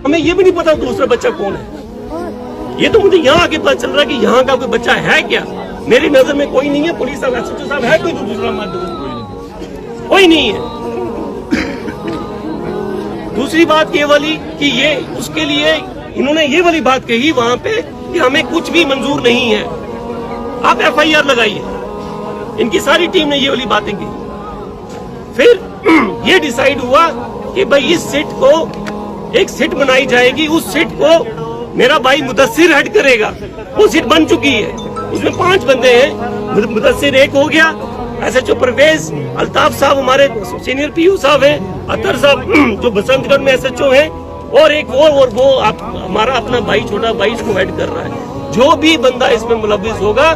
हमें ये भी नहीं पता दूसरा बच्चा कौन है। ये तो मुझे यहाँ आके पता चल रहा है कि यहाँ का कोई बच्चा है क्या। मेरी नजर में कोई नहीं है। पुलिस साहब, एसएचओ साहब है कोई दूसरा मर्द? कोई नहीं है। दूसरी बात ये वाली कि ये उसके लिए इन्होंने ये वाली बात कही वहां पे कि हमें कुछ भी मंजूर नहीं है। आप एफआईआर लगाइए। इनकी सारी टीम ने ये वाली बातें की। फिर ये डिसाइड हुआ कि भाई इस सीट को एक सीट बनाई जाएगी, उस सीट को मेरा भाई मुदस्सिर हेड करेगा। वो सीट बन चुकी है, उसमें 5 बंदे हैं। मुदस्सिर एक हो गया, एसएचओ परवेज, अल्ताफ साहब हमारे सीनियर पीयू साहब हैं, अतर साहब जो बसंतगढ़ में एसएचओ हैं, और एक वो हमारा अपना भाई, छोटा भाई इसको हेड कर रहा है। जो भी बंदा इसमें मुलविस होगा,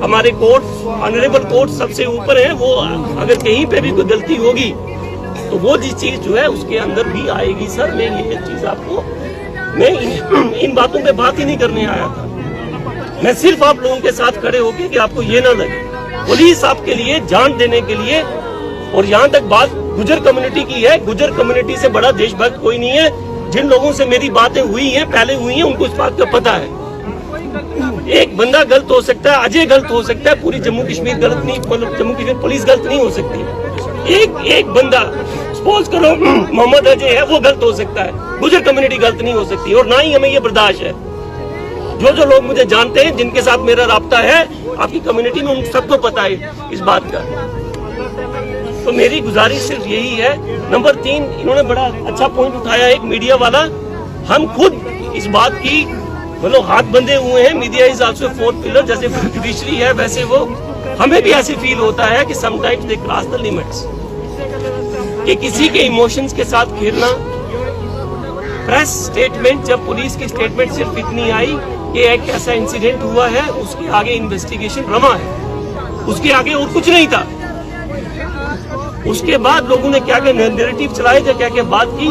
हमारे कोर्ट, ऑनरेबल कोर्ट सबसे ऊपर है, वो अगर कहीं पे भी कोई गलती होगी तो वो चीज जो है उसके अंदर भी आएगी। सर मैं ये चीज आपको, मैं इन बातों पे बात ही नहीं करने आया था। मैं सिर्फ आप लोगों के साथ खड़े होके कि आपको ये ना लगे पुलिस आपके लिए जान देने के लिए। और यहाँ तक बात गुजर कम्युनिटी की है, गुजर कम्युनिटी से बड़ा देशभक्त कोई नहीं है। जिन लोगों से मेरी बातें हुई हैं, पहले हुई हैं, उनको इस बात का पता है। एक बंदा गलत हो सकता है, अजय गलत हो सकता है, पूरी जम्मू कश्मीर गलत नहीं, जम्मू कश्मीर पुलिस गलत नहीं हो सकती। एक बंदा सपोज करो मोहम्मद अजय है, वो गलत हो सकता है, गुजर कम्युनिटी गलत नहीं हो सकती। और ना ही हमें ये बर्दाश्त है। जो लोग मुझे जानते हैं, जिनके साथ मेरा राब्ता है आपकी कम्युनिटी में, उन सबको पता है इस बात का। तो मेरी गुजारिश सिर्फ यही है। नंबर 3, इन्होंने बड़ा अच्छा पॉइंट उठाया एक मीडिया वाला। हम खुद इस बात की मतलब हाथ बंधे हुए हैं। Media is also 4th pillar, जैसे जुडिशरी है वैसे वो हमें भी ऐसे फील होता है कि sometimes they cross the limits, कि किसी के इमोशंस के साथ खेलना। प्रेस स्टेटमेंट, जब पुलिस की स्टेटमेंट सिर्फ इतनी आई कि एक ऐसा इंसिडेंट हुआ है, उसके आगे इन्वेस्टिगेशन रमा है, उसके आगे और कुछ नहीं था। उसके बाद लोगों ने क्या क्या नैरेटिव चलाए, क्या क्या बात की,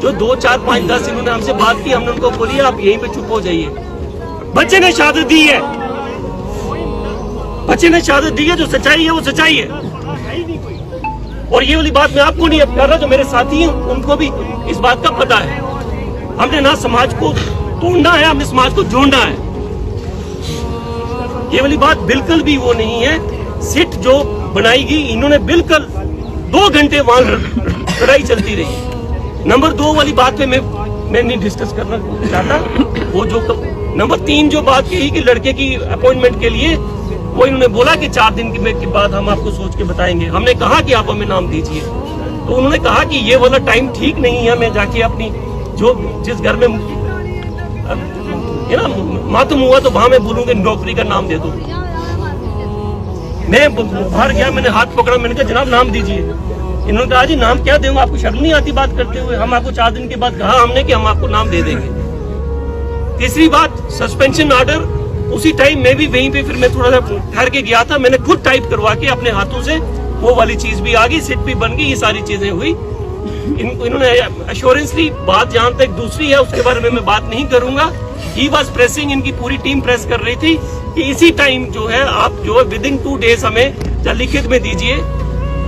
जो 2, 4, 5, 10 इन्होंने हमसे बात की, हमने उनको बोली आप यहीं पे चुप हो जाइए। बच्चे ने शहादत दी है, बच्चे ने शहादत दी है, जो सच्चाई है वो सच्चाई है। और ये वाली बात मैं आपको नहीं कर रहा, जो मेरे साथी हैं उनको भी इस बात का पता है। हमने ना समाज को तोड़ना है, हमने समाज को जोड़ना है। ये वाली बात बिल्कुल भी वो नहीं है। सिट जो बनाएगी, इन्होंने बिल्कुल 2 घंटे वहां लड़ाई चलती रही। नंबर 2 वाली बात पे मैं नहीं डिस्कस करना चाहता। वो जो नंबर 3 जो बात कही कि लड़के की अपॉइंटमेंट के लिए, वो इन्होंने बोला कि 4 दिन के बाद हम आपको सोच के बताएंगे। हमने कहा कि आप हमें नाम दीजिए, तो उन्होंने कहा कि ये वाला टाइम ठीक नहीं है, मैं जाके अपनी जो जिस घर में ना मातम हुआ तो वहां मैं बोलूंगा नौकरी का नाम दे दो। मैं बाहर गया, मैंने हाथ पकड़ा, मैंने कहा जनाब नाम दीजिए। इन्होंने कहा जी नाम क्या दूंगा, आपको शर्म नहीं आती बात करते हुए? हम आपको 4 दिन के बाद कहा हमने कि हम आपको नाम दे देंगे। तीसरी बात, सस्पेंशन ऑर्डर, उसी टाइम मैं भी वहीं पे फिर मैं थोड़ा सा ठहर के गया था, मैंने खुद टाइप करवा के अपने हाथों से वो वाली चीज भी आ गई, सिट भी बन गई, ये सारी चीजें हुई। इन्होंने अश्योरेंसली बात जहां तक दूसरी है उसके बारे में मैं बात नहीं करूंगा। ही वॉज प्रेसिंग, इनकी पूरी टीम प्रेस कर रही थी कि इसी टाइम जो है आप जो है विदिन 2 डेज हमें लिखित में दीजिए।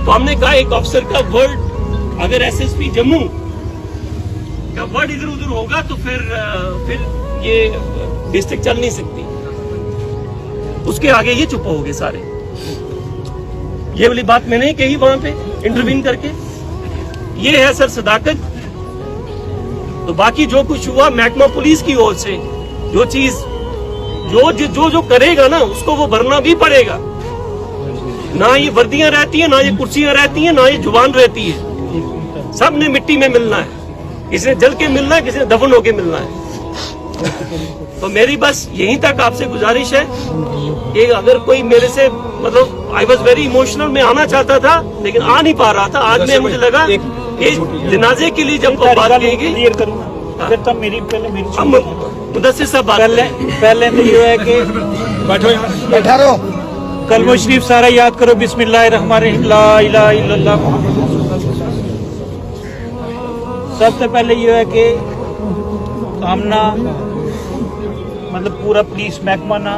तो हमने कहा एक ऑफिसर का वर्ड अगर एसएसपी जम्मू का वर्ड इधर उधर होगा तो फिर ये डिस्ट्रिक्ट चल नहीं सकती। उसके आगे ये चुप हो गए सारे। ये वाली बात मैंने ही कही वहां पे इंटरवीन करके। ये है सर सदाकत। तो बाकी जो कुछ हुआ महकमा पुलिस की ओर से, जो चीज जो करेगा ना उसको वो भरना भी पड़ेगा। ना ये वर्दियां रहती है, ना ये कुर्सियां रहती है, ना ये जुबान रहती है। सब ने मिट्टी में मिलना है, किसी ने जल के मिलना है, किसी ने दफन होके मिलना है। तो मेरी बस यहीं तक आपसे गुजारिश है कि अगर कोई मेरे से मतलब आई वॉज वेरी इमोशनल, मैं आना चाहता था लेकिन आ नहीं पा रहा था। आज में मुझे लगा कि जनाजे के लिए जब बात कहेगी क्लियर करूंगा, फिर तब मेरी मुदस्सिर साहब पहले तो ये है कि बैठा रहो, कलमा शरीफ सारा याद करो, बिस्मिल्लाहिर्रहमानिर्रहीम, ला इलाहा इल्लल्लाह मुहम्मदुर रसूलुल्लाह। सबसे पहले ये है कि हमना मतलब पूरा पुलिस महकमा ना